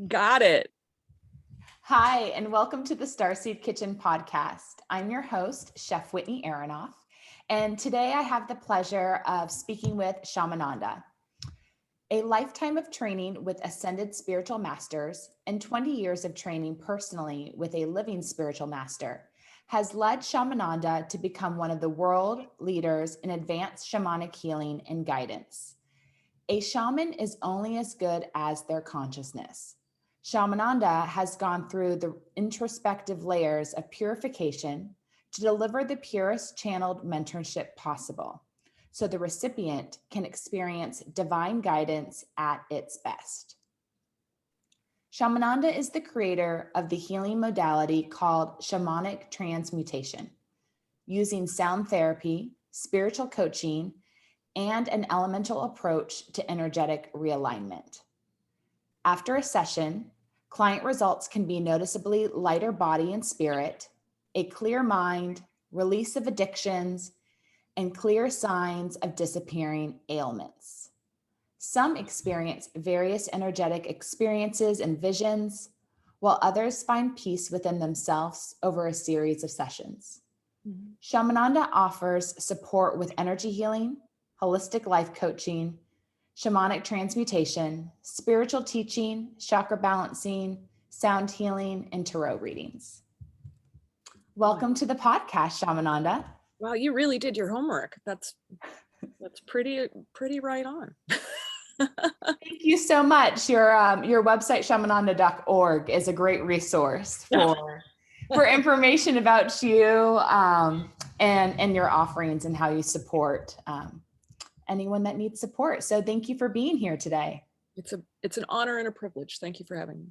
Got it. Hi, and welcome to the Starseed Kitchen podcast. I'm your host, Chef Whitney Aronoff, and today I have the pleasure of speaking with Shamananda. A lifetime of training with ascended spiritual masters and 20 years of training personally with a living spiritual master has led Shamananda to become one of the world leaders in advanced shamanic healing and guidance. A shaman is only as good as their consciousness. Shamananda has gone through the introspective layers of purification to deliver the purest channeled mentorship possible, so the recipient can experience divine guidance at its best. Shamananda is the creator of the healing modality called Shamanic Transmutation, using sound therapy, spiritual coaching, and an elemental approach to energetic realignment. After a session, client results can be noticeably lighter body and spirit, a clear mind, release of addictions, and clear signs of disappearing ailments. Some experience various energetic experiences and visions, while others find peace within themselves over a series of sessions. Shamananda offers support with energy healing, holistic life coaching, shamanic transmutation, spiritual teaching, chakra balancing, sound healing, and tarot readings. Welcome to the podcast, Shamananda. Wow, you really did your homework. That's pretty right on. Thank you so much. Your website, shamananda.org, is a great resource for information about you and your offerings and how you support anyone that needs support. So thank you for being here today. It's an honor and a privilege. Thank you for having me.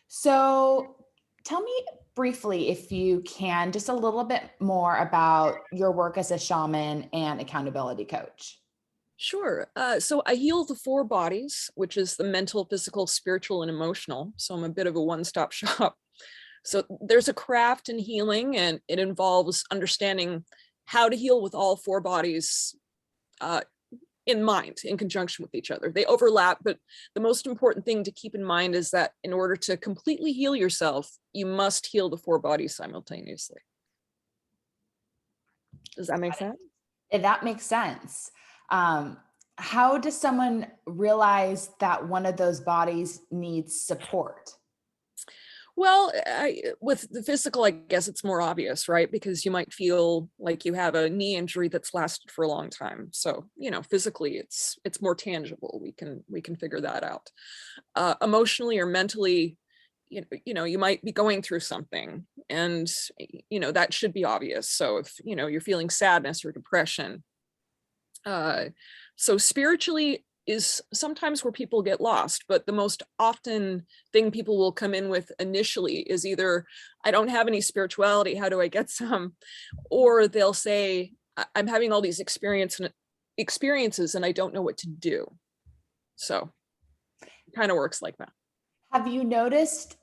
So tell me briefly, if you can, just a little bit more about your work as a shaman and accountability coach. Sure. So I heal the four bodies, which is the mental, physical, spiritual, and emotional. So I'm a bit of a one-stop shop. So there's a craft in healing, and it involves understanding how to heal with all four bodies in mind, in conjunction with each other. They overlap, but the most important thing to keep in mind is that in order to completely heal yourself, you must heal the four bodies simultaneously. Does that make sense? That makes sense. How does someone realize that one of those bodies needs support? Well, with the physical, I guess it's more obvious, right? Because you might feel like you have a knee injury that's lasted for a long time. So, physically, it's more tangible. We can figure that out. Emotionally or mentally, you might be going through something, and that should be obvious. So if you're feeling sadness or depression, so spiritually is sometimes where people get lost, but the most often thing people will come in with initially is either, I don't have any spirituality, how do I get some? Or they'll say, I'm having all these experiences and I don't know what to do. So it kind of works like that. Have you noticed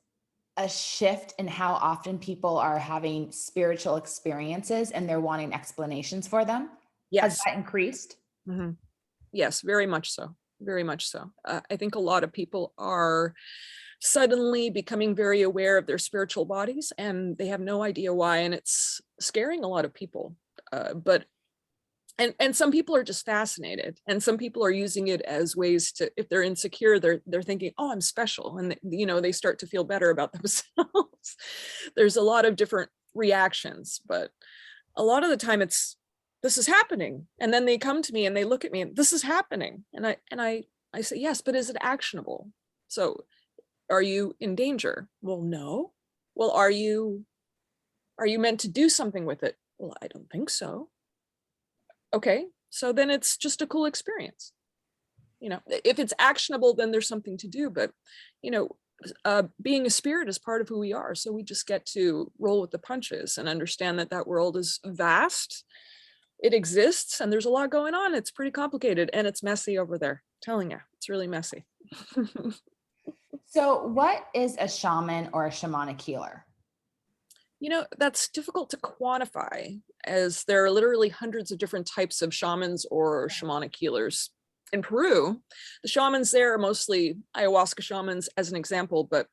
a shift in how often people are having spiritual experiences and they're wanting explanations for them? Yes. Has that increased? Mm-hmm. Yes, very much so. Very much so. I think a lot of people are suddenly becoming very aware of their spiritual bodies, and they have no idea why, and it's scaring a lot of people. But some people are just fascinated, and some people are using it as ways to, if they're insecure, they're thinking, oh, I'm special, and they start to feel better about themselves. There's a lot of different reactions, but a lot of the time it's, this is happening. And then they come to me and they look at me and this is happening. And I say, yes, but is it actionable? So are you in danger? Well, no. Well, are you meant to do something with it? Well, I don't think so. Okay. So then it's just a cool experience. If it's actionable, then there's something to do, but being a spirit is part of who we are. So we just get to roll with the punches and understand that world is vast. It exists and there's a lot going on. It's pretty complicated and it's messy over there. I'm telling you, it's really messy. So what is a shaman or a shamanic healer? That's difficult to quantify, as there are literally hundreds of different types of shamans or shamanic healers in Peru, the shamans there are mostly ayahuasca shamans as an example, but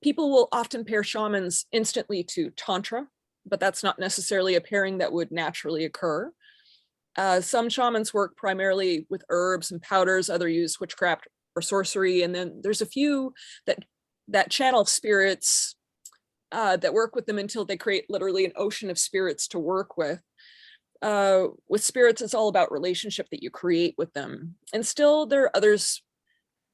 people will often pair shamans instantly to tantra, but that's not necessarily a pairing that would naturally occur. Some shamans work primarily with herbs and powders, others use witchcraft or sorcery, and then there's a few that channel spirits that work with them until they create literally an ocean of spirits to work with. With spirits, it's all about relationship that you create with them. And still there are others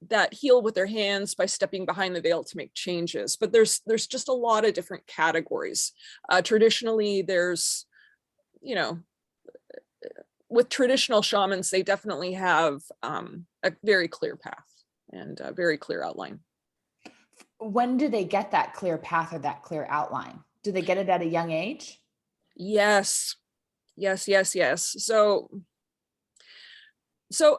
that heal with their hands by stepping behind the veil to make changes. But there's just a lot of different categories. Traditionally, there's, you know, with traditional shamans, they definitely have a very clear path and a very clear outline. When do they get that clear path or that clear outline? Do they get it at a young age? Yes. So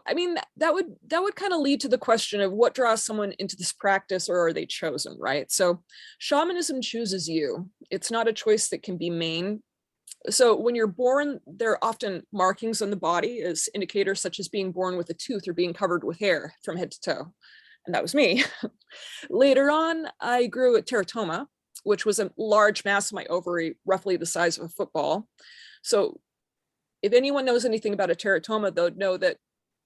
I mean, that would kind of lead to the question of what draws someone into this practice, or are they chosen, right? So shamanism chooses you. It's not a choice that can be made. So when you're born, there are often markings on the body as indicators, such as being born with a tooth or being covered with hair from head to toe. And that was me. Later on, I grew a teratoma, which was a large mass of my ovary, roughly the size of a football. So if anyone knows anything about a teratoma, they'll know that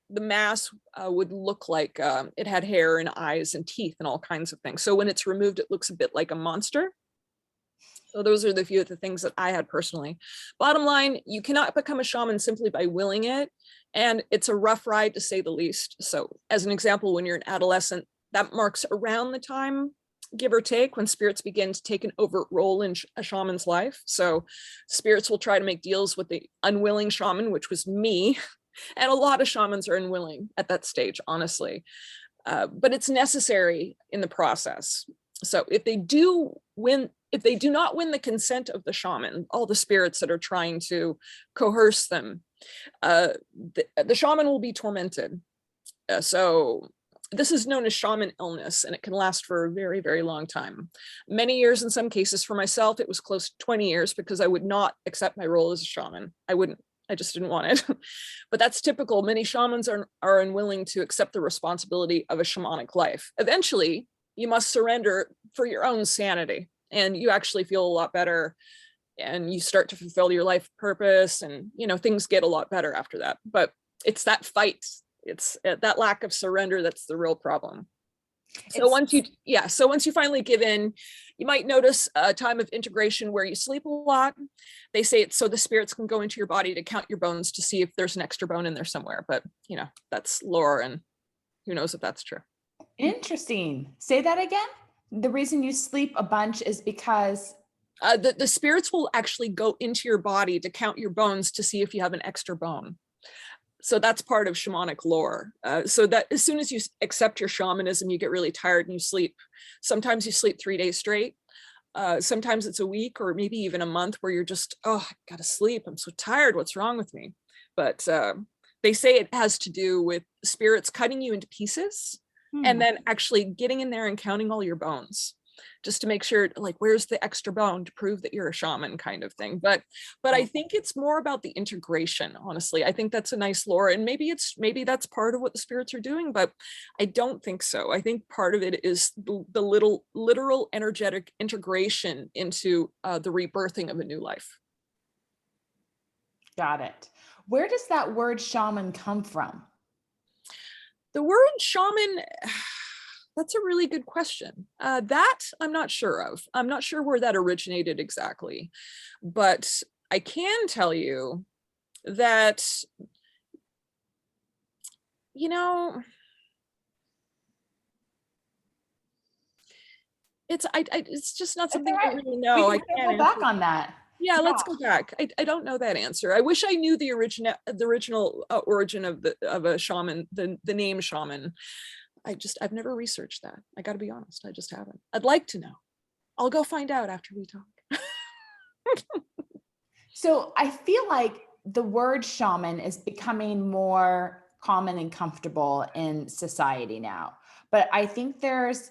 the mass would look like it had hair and eyes and teeth and all kinds of things. So when it's removed, it looks a bit like a monster. So those are the few of the things that I had personally. Bottom line, you cannot become a shaman simply by willing it. And it's a rough ride, to say the least. So as an example, when you're an adolescent, that marks around the time, give or take, when spirits begin to take an overt role in a shaman's life. So spirits will try to make deals with the unwilling shaman, which was me. And a lot of shamans are unwilling at that stage, honestly. But it's necessary in the process. So if they do not win the consent of the shaman, all the spirits that are trying to coerce them, the shaman will be tormented. So this is known as shaman illness, and it can last for a very, very long time. Many years in some cases. For myself, it was close to 20 years because I would not accept my role as a shaman. I just didn't want it. But that's typical. Many shamans are unwilling to accept the responsibility of a shamanic life. Eventually, you must surrender for your own sanity, and you actually feel a lot better, and you start to fulfill your life purpose, and things get a lot better after that. But it's that fight, it's that lack of surrender that's the real problem. So once you finally give in, you might notice a time of integration where you sleep a lot. They say it's so the spirits can go into your body to count your bones to see if there's an extra bone in there somewhere. But that's lore, and who knows if that's true. Interesting. Say that again. The reason you sleep a bunch is because the spirits will actually go into your body to count your bones to see if you have an extra bone. So that's part of shamanic lore. So that as soon as you accept your shamanism, you get really tired and you sleep. Sometimes you sleep 3 days straight. Sometimes it's a week or maybe even a month where you're just, I gotta sleep. I'm so tired. What's wrong with me? But they say it has to do with spirits cutting you into pieces and then actually getting in there and counting all your bones, just to make sure, like, where's the extra bone to prove that you're a shaman, kind of thing. But I think it's more about the integration, honestly. I think that's a nice lore, and maybe that's part of what the spirits are doing, but I don't think so. I think part of it is the little literal energetic integration into the rebirthing of a new life. Got it. Where does that word shaman come from? The word shaman, that's a really good question. That I'm not sure of. I'm not sure where that originated exactly, but I can tell you that, it's just not something I really know. I can't go back on that. Yeah, let's go back. I don't know that answer. I wish I knew the original origin of a shaman, the name shaman. I've never researched that. I got to be honest. I just haven't. I'd like to know. I'll go find out after we talk. So I feel like the word shaman is becoming more common and comfortable in society now. But I think there's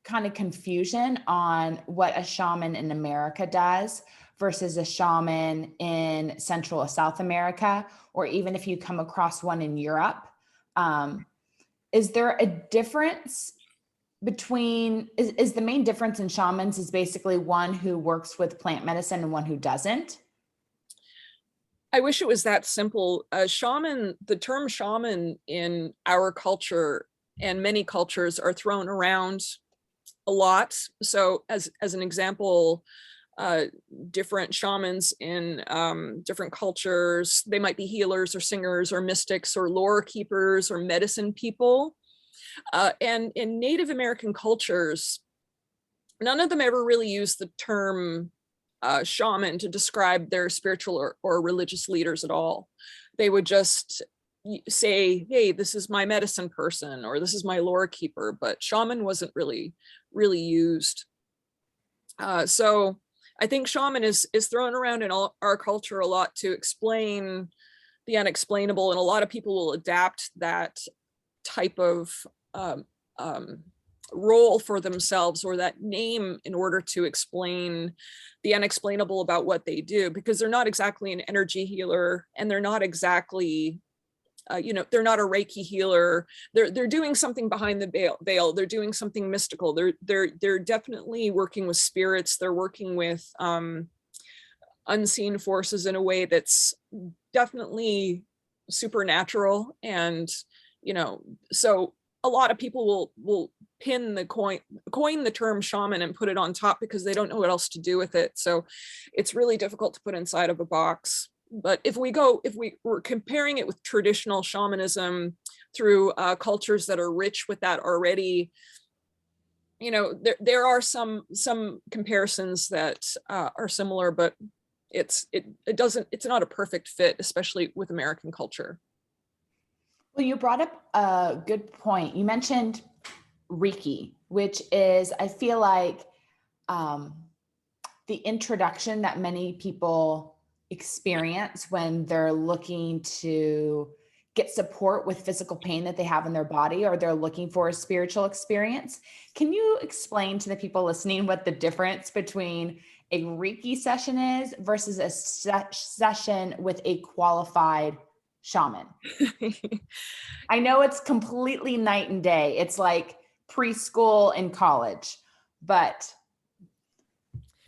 kind of confusion on what a shaman in America does versus a shaman in Central or South America, or even if you come across one in Europe. Is there a difference between, is the main difference in shamans is basically one who works with plant medicine and one who doesn't? I wish it was that simple. Shaman, the term shaman in our culture and many cultures are thrown around a lot. So as an example, different shamans in different cultures, they might be healers or singers or mystics or lore keepers or medicine people. And in Native American cultures, none of them ever really used the term shaman to describe their spiritual or religious leaders at all. They would just say, hey, this is my medicine person, or this is my lore keeper, but shaman wasn't really used. So I think shaman is thrown around in our culture a lot to explain the unexplainable, and a lot of people will adapt that type of role for themselves, or that name, in order to explain the unexplainable about what they do, because they're not exactly an energy healer, and they're not exactly they're not a Reiki healer. They're doing something behind the veil. They're doing something mystical. They're definitely working with spirits. They're working with unseen forces in a way that's definitely supernatural. And so a lot of people will pin the coin the term shaman and put it on top, because they don't know what else to do with it. So it's really difficult to put inside of a box. But if we're comparing it with traditional shamanism through cultures that are rich with that already, there are some comparisons that are similar, but it's not a perfect fit, especially with American culture. Well, you brought up a good point. You mentioned Reiki, which is, I feel like, the introduction that many people experience when they're looking to get support with physical pain that they have in their body, or they're looking for a spiritual experience. Can you explain to the people listening what the difference between a Reiki session is versus a session with a qualified shaman? I know it's completely night and day. It's like preschool and college, but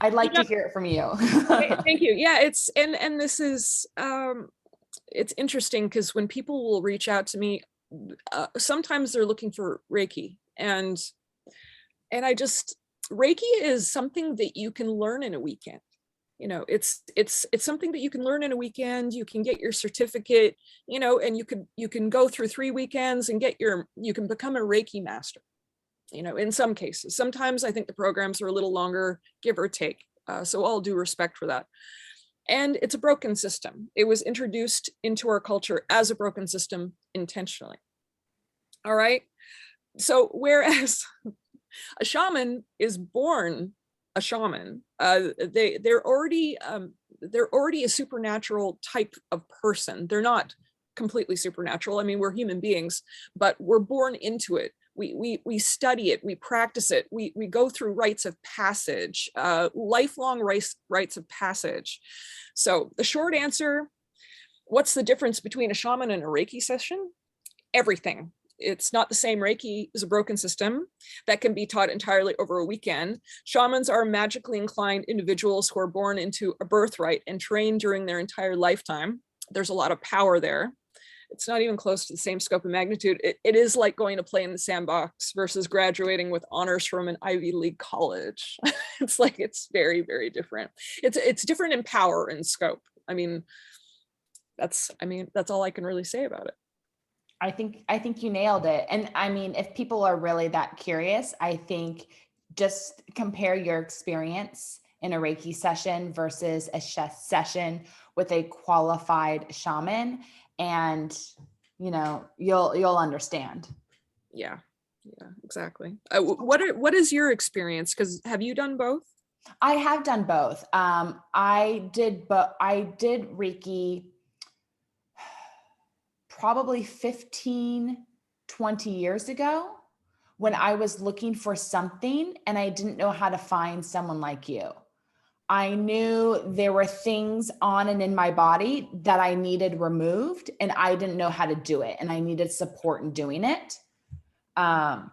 I'd like to hear it from you. Thank you. Yeah, it's and this is it's interesting, because when people will reach out to me, sometimes they're looking for Reiki, and Reiki is something that you can learn in a weekend. It's something that you can learn in a weekend. You can get your certificate, and you can go through 3 weekends and you can become a Reiki master. In some cases. Sometimes I think the programs are a little longer, give or take. So all due respect for that. And it's a broken system. It was introduced into our culture as a broken system intentionally. All right. So whereas a shaman is born a shaman, they're already a supernatural type of person. They're not completely supernatural. I mean, we're human beings, but we're born into it. We study it, we practice it, we go through rites of passage, lifelong rites of passage. So the short answer, what's the difference between a shaman and a Reiki session? Everything. It's not the same. Reiki is a broken system that can be taught entirely over a weekend. Shamans are magically inclined individuals who are born into a birthright and trained during their entire lifetime. There's a lot of power there. It's not even close to the same scope of magnitude. It is like going to play in the sandbox versus graduating with honors from an Ivy League college. It's very, very different. It's different in power and scope. That's all I can really say about it. I think you nailed it. And I mean, if people are really that curious, I think just compare your experience in a Reiki session versus a session with a qualified shaman, and you'll understand. Yeah, exactly. What is your experience? Because have you done both? I have done both. I did Reiki probably 15, 20 years ago, when I was looking for something and I didn't know how to find someone like you. I knew there were things on and in my body that I needed removed, and I didn't know how to do it, and I needed support in doing it. And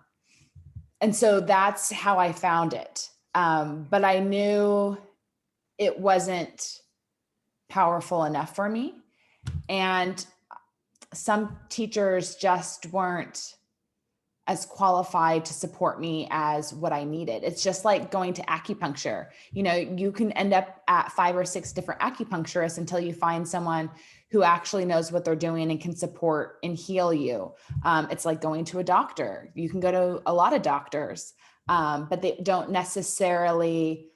so that's how I found it. But I knew it wasn't powerful enough for me. And some teachers just weren't as qualified to support me as what I needed. It's just like going to acupuncture. You know, you can end up at 5 or 6 different acupuncturists until you find someone who actually knows what they're doing and can support and heal you. It's like going to a doctor. You can go to a lot of doctors, but they don't necessarily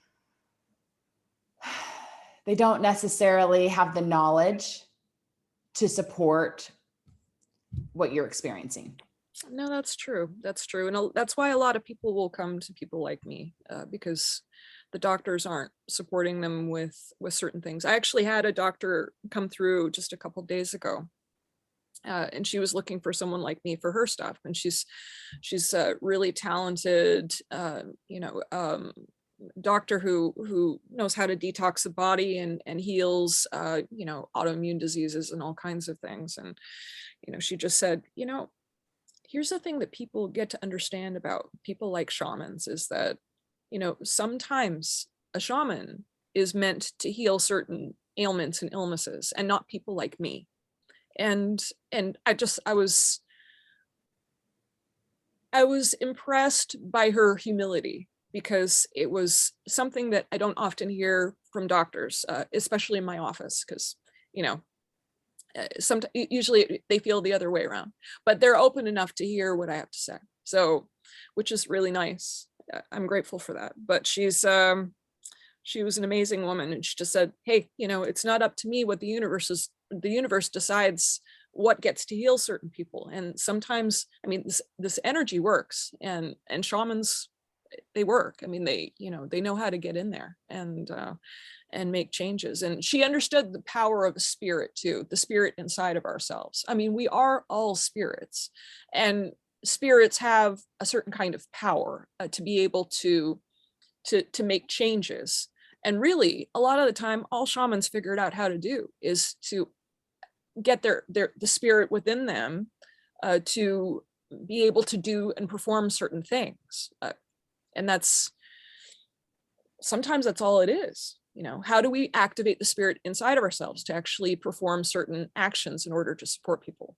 have the knowledge to support what you're experiencing. No, that's true. That's true. And that's why a lot of people will come to people like me, because the doctors aren't supporting them with certain things. I actually had a doctor come through just a couple of days ago, and she was looking for someone like me for her stuff. And she's really talented, doctor who knows how to detox the body and heals, autoimmune diseases and all kinds of things. And, she just said, here's the thing that people get to understand about people like shamans is that, sometimes a shaman is meant to heal certain ailments and illnesses and not people like me. And I was impressed by her humility, because it was something that I don't often hear from doctors, especially in my office, because, usually they feel the other way around, but they're open enough to hear what I have to say. So, which is really nice. I'm grateful for that. But she was an amazing woman, and she just said, hey, it's not up to me what the universe decides what gets to heal certain people. And sometimes, this energy works, and shamans, they work. They know how to get in there and make changes. And she understood the power of the spirit too, the spirit inside of ourselves. We are all spirits, and spirits have a certain kind of power to be able to make changes. And really, a lot of the time, all shamans figured out how to do is to get the spirit within them to be able to do and perform certain things. And sometimes that's all it is. How do we activate the spirit inside of ourselves to actually perform certain actions in order to support people?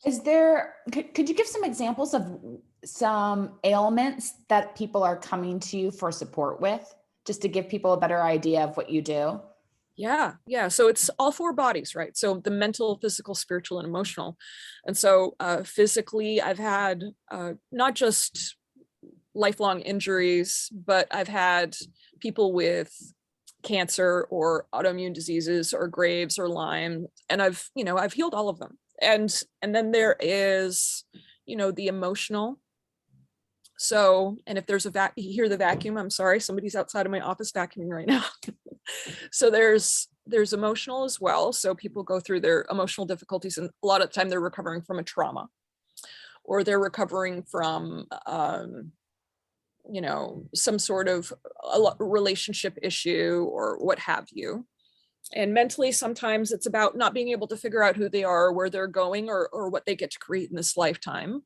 Could you give some examples of some ailments that people are coming to you for support with, just to give people a better idea of what you do? Yeah. So it's all 4 bodies, right? So the mental, physical, spiritual, and emotional. And so physically, I've had not just lifelong injuries, but I've had people with cancer or autoimmune diseases or Graves or Lyme, and I've healed all of them. And then there is, the emotional. So, and if there's you hear the vacuum, I'm sorry, somebody's outside of my office vacuuming right now. So there's emotional as well. So people go through their emotional difficulties, and a lot of the time they're recovering from a trauma, or they're recovering from some sort of a relationship issue or what have you. And mentally, sometimes it's about not being able to figure out who they are, where they're going, or what they get to create in this lifetime.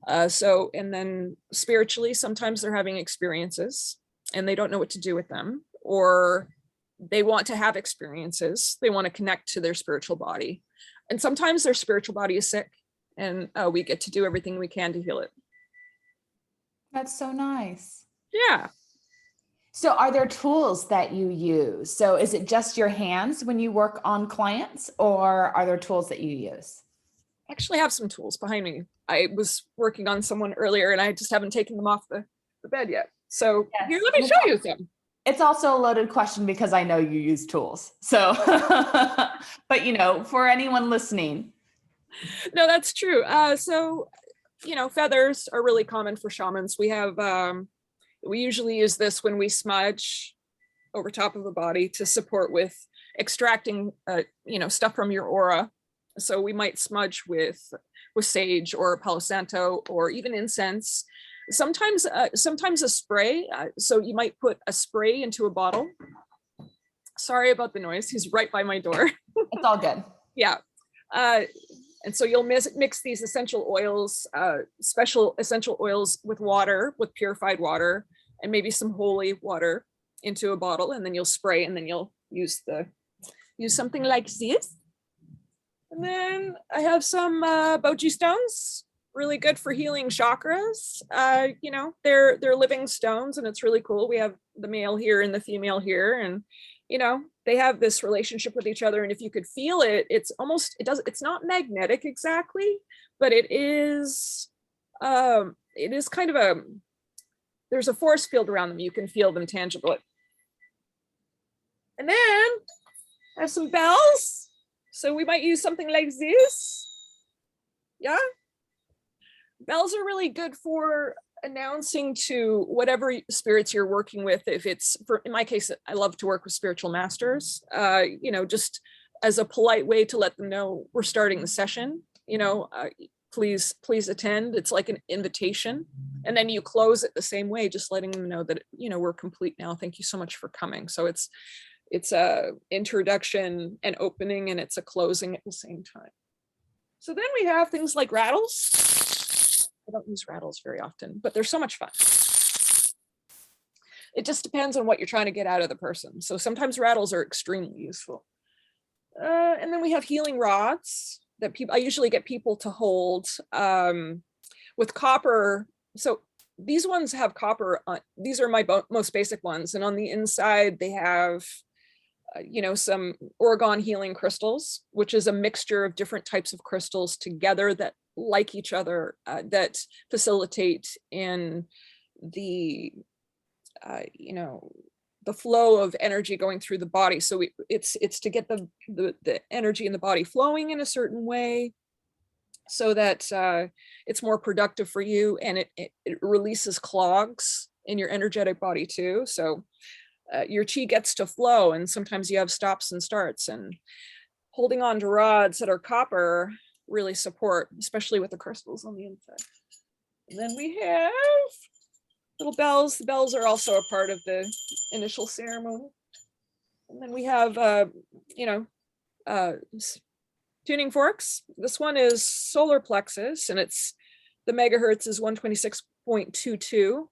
And then spiritually, sometimes they're having experiences and they don't know what to do with them, or they want to have experiences. They want to connect to their spiritual body. And sometimes their spiritual body is sick, and we get to do everything we can to heal it. That's so nice. Yeah. So are there tools that you use? So is it just your hands when you work on clients, or are there tools that you use? I actually have some tools behind me. I was working on someone earlier and I just haven't taken them off the bed yet. So yes. Here, let me show you some. It's also a loaded question because I know you use tools. So, but for anyone listening. No, that's true. So, feathers are really common for shamans. We have, we usually use this when we smudge over top of the body to support with extracting, stuff from your aura. So we might smudge with sage or Palo Santo or even incense. Sometimes a spray. So you might put a spray into a bottle. Sorry about the noise. He's right by my door. It's all good. Yeah. And so you'll mix these essential oils, special essential oils with water, with purified water, and maybe some holy water into a bottle, and then you'll spray, and then you'll use something like this. And then I have some Boji stones, really good for healing chakras. They're living stones, and it's really cool. We have the male here and the female here, and they have this relationship with each other. And if you could feel it, it's not magnetic exactly, but it is kind of there's a force field around them. You can feel them tangibly. And then I have some bells. So we might use something like this. Yeah. Bells are really good for announcing to whatever spirits you're working with. If it's, in my case, I love to work with spiritual masters, just as a polite way to let them know we're starting the session, please attend. It's like an invitation. And then you close it the same way, just letting them know that, we're complete now. Thank you so much for coming. So it's a introduction and opening, and it's a closing at the same time. So then we have things like rattles. I don't use rattles very often, but they're so much fun. It just depends on what you're trying to get out of the person. So sometimes rattles are extremely useful. And then we have healing rods that I usually get people to hold with copper. So these ones have copper on, these are my most basic ones. And on the inside, they have some Oregon healing crystals, which is a mixture of different types of crystals together that like each other, that facilitate in the flow of energy going through the body. So it's to get the energy in the body flowing in a certain way, so that it's more productive for you, and it releases clogs in your energetic body too. So your chi gets to flow, and sometimes you have stops and starts, and holding on to rods that are copper really support, especially with the crystals on the inside. And then we have little bells. The bells are also a part of the initial ceremony. And then we have, tuning forks. This one is solar plexus, and the megahertz is 126.22.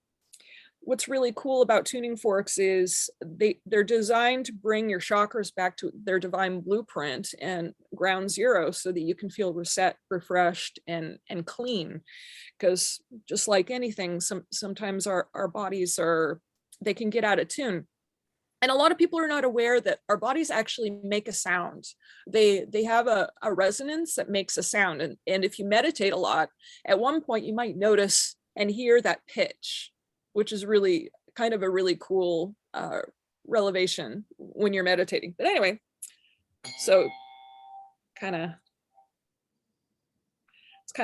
What's really cool about tuning forks is they're designed to bring your chakras back to their divine blueprint and ground zero, so that you can feel reset, refreshed, and clean. Because just like anything, sometimes our bodies they can get out of tune. And a lot of people are not aware that our bodies actually make a sound. They have a resonance that makes a sound. And if you meditate a lot, at one point you might notice and hear that pitch, which is really kind of a really cool revelation when you're meditating. But anyway, so it's kind of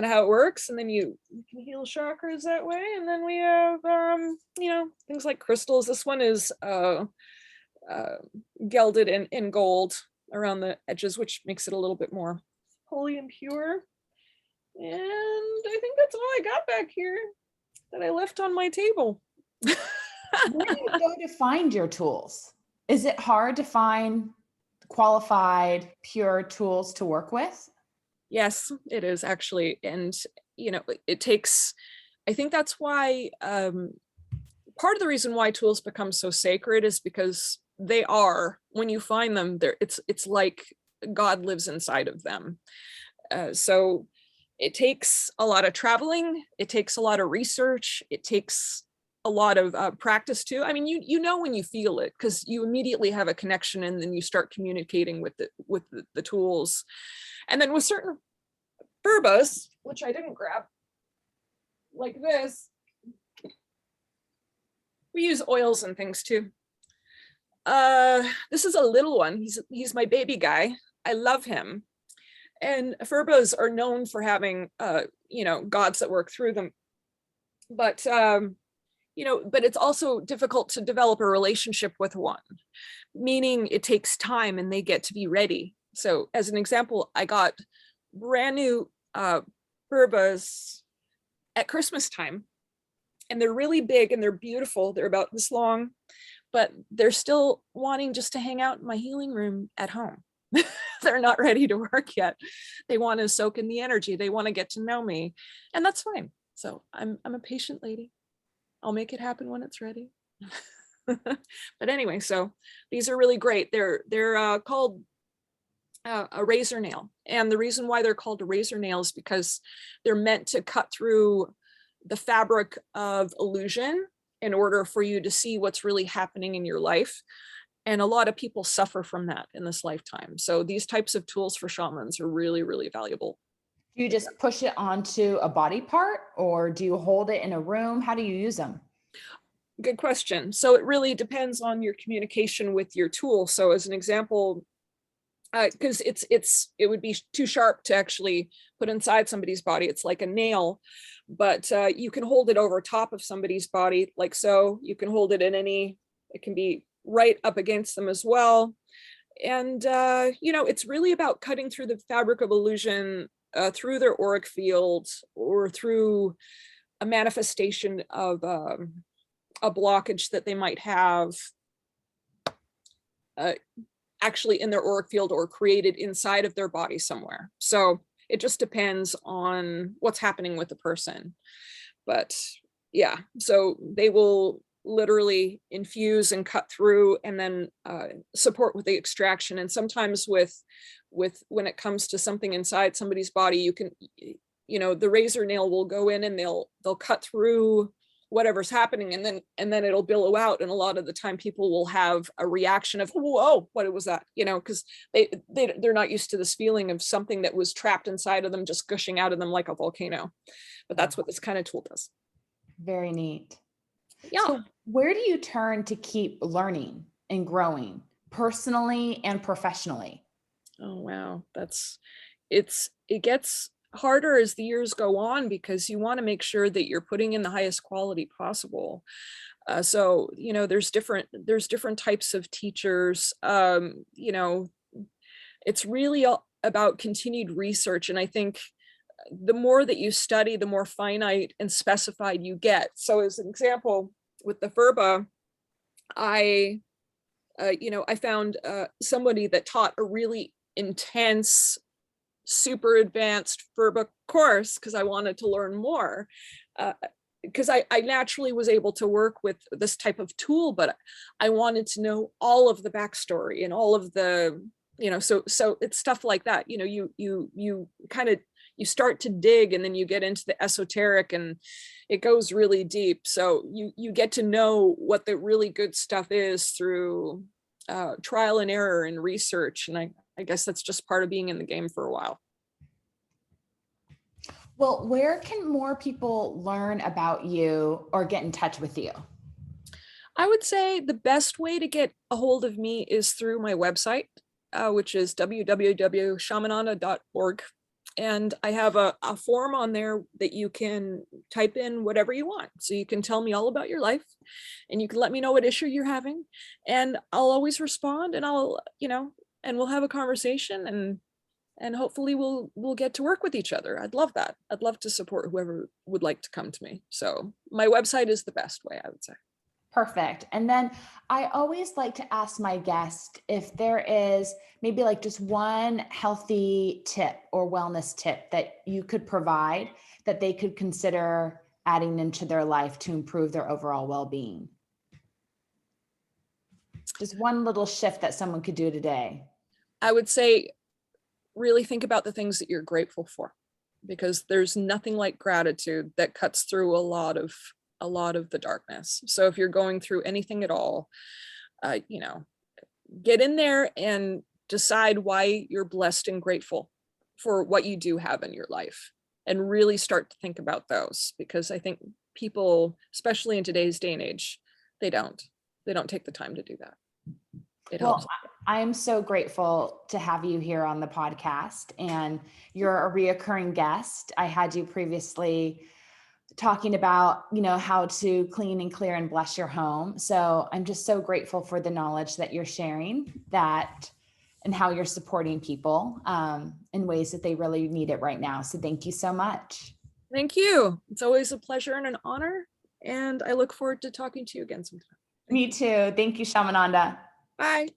how it works. And then you can heal chakras that way. And then we have, things like crystals. This one is gilded in gold around the edges, which makes it a little bit more holy and pure. And I think that's all I got back here that I left on my table. Where do you go to find your tools? Is it hard to find qualified, pure tools to work with? Yes, it is actually. And, it takes, I think that's why, part of the reason why tools become so sacred is because they are, when you find them, it's like God lives inside of them. So it takes a lot of traveling. It takes a lot of research. It takes a lot of practice too. I mean, when you feel it, because you immediately have a connection, and then you start communicating with the tools. And then with certain furbas, which I didn't grab, like this, we use oils and things too. This is a little one. He's my baby guy. I love him. And furbas are known for having, gods that work through them. But, but it's also difficult to develop a relationship with one, meaning it takes time and they get to be ready. So as an example, I got brand new furbas at Christmas time. and they're really big and they're beautiful. They're about this long, but they're still wanting just to hang out in my healing room at home. They're not ready to work yet. They want to soak in the energy. They want to get to know me, and that's fine. So I'm a patient lady. I'll make it happen when it's ready. But anyway, so these are really great. They're called a razor nail, and the reason why they're called a razor nail is because they're meant to cut through the fabric of illusion in order for you to see what's really happening in your life. And a lot of people suffer from that in this lifetime. So these types of tools for shamans are really, really valuable. Do you just push it onto a body part, or do you hold it in a room? How do you use them? Good question. So it really depends on your communication with your tool. So as an example, because it would be too sharp to actually put inside somebody's body. It's like a nail, but you can hold it over top of somebody's body like so. You can hold it in it can be right up against them as well. And it's really about cutting through the fabric of illusion through their auric field, or through a manifestation of a blockage that they might have actually in their auric field or created inside of their body somewhere. So it just depends on what's happening with the person. But yeah, so they will literally infuse and cut through, and then support with the extraction. And sometimes with when it comes to something inside somebody's body, you can, the razor nail will go in and they'll cut through whatever's happening, and then it'll billow out. And a lot of the time people will have a reaction of, whoa, what was that? Because they're not used to this feeling of something that was trapped inside of them just gushing out of them like a volcano. But that's what this kind of tool does. Very neat. Yeah. So where do you turn to keep learning and growing personally and professionally? Oh, wow. It gets harder as the years go on, because you want to make sure that you're putting in the highest quality possible. So, there's different types of teachers. It's really about continued research. And I think the more that you study, the more finite and specified you get. So as an example, with the FERBA, I found somebody that taught a really intense, super advanced FERBA course because I wanted to learn more. Because I naturally was able to work with this type of tool, but I wanted to know all of the backstory and all of the, so it's stuff like that. You kind of, you start to dig, and then you get into the esoteric, and it goes really deep. So you get to know what the really good stuff is through trial and error and research. And I guess that's just part of being in the game for a while. Well, where can more people learn about you or get in touch with you? I would say the best way to get a hold of me is through my website, which is www.shamananda.org. And I have a form on there that you can type in whatever you want. So you can tell me all about your life, and you can let me know what issue you're having, and I'll always respond, and and we'll have a conversation, and hopefully we'll get to work with each other. I'd love that. I'd love to support whoever would like to come to me. So my website is the best way, I would say. Perfect. And then I always like to ask my guest if there is maybe like just one healthy tip or wellness tip that you could provide that they could consider adding into their life to improve their overall well-being. Just one little shift that someone could do today. I would say really think about the things that you're grateful for, because there's nothing like gratitude that cuts through a lot of the darkness. So if you're going through anything at all, get in there and decide why you're blessed and grateful for what you do have in your life, and really start to think about those, because I think people, especially in today's day and age, they don't take the time to do that. It helps. I am so grateful to have you here on the podcast, and you're a reoccurring guest. I had you previously talking about, how to clean and clear and bless your home. So I'm just so grateful for the knowledge that you're sharing and how you're supporting people in ways that they really need it right now. So thank you so much. Thank you. It's always a pleasure and an honor. And I look forward to talking to you again sometime. Me too. Thank you, Shamananda. Bye.